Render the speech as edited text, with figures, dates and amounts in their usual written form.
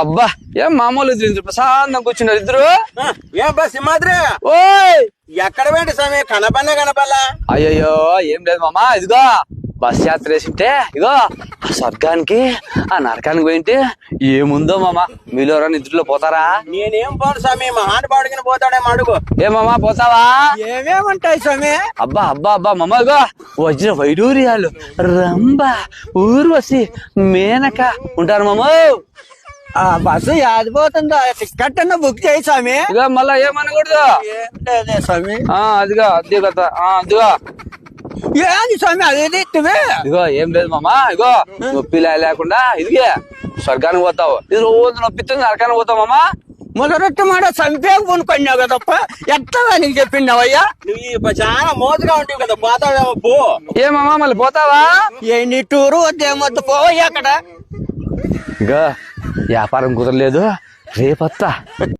అబ్బా ఏం మామూలు ఇద్దరు ప్రశాంతం కూర్చున్నారు ఇద్దరు. ఏం బా సింహాద్రి ఓయ్ ఎక్కడ పోయింది స్వామి కనపల్లా అయ్యయ్యో ఏం లేదు మామా, ఇదిగో బస్ యాత్ర వేసింటే ఇగో ఆ స్వర్గానికి ఆ నరకానికి పోయింటే ఏముందో మామా. మీలో ఎవరైనా నిద్రలో పోతారా? నేనేం పోను స్వామి మహానుభావుడికి పోతాడేమో అడుగు. ఏ మామా పోతావా? ఏమేముంటాయి స్వామి? అబ్బా అబ్బా అబ్బా మామా, ఇగో వజ్ర వైడూర్యాలు, రంభ, ఊర్వశి, మేనక ఉంటారు మామా. ఆ బస్సు యాదిపోతుందా? టికెట్ అన్న బుక్ చేయి స్వామి. ఇగో మళ్ళా ఏమనకూడదు. ఏంటదే స్వామి? అదిగో అదే కదా, అదిగో ఏంది స్వామి అది ఇగో ఏం లేదు మామా. ఇగో నొప్పి లేకుండా ఇదిగే స్వర్గానికి పోతావు. ఇది రోజు నొప్పిస్తుంది నరకానికి పోతావు మామా. మొదలెట్టు మాట చంపే కొనుక్కున్నావు కదప్ప, ఎట్లా నీకు చెప్పిండవయ్యా? నువ్వు చాలా మోజుగా ఉంటావు కదా, పోతావేమో పో. ఏమమ్మా మళ్ళీ పోతావా? ఏ నీ టూరు వద్దేమొద్దు పోవయ్యా అక్కడ. ఇగో వ్యాపారం కుదరలేదు, రేపత్తా.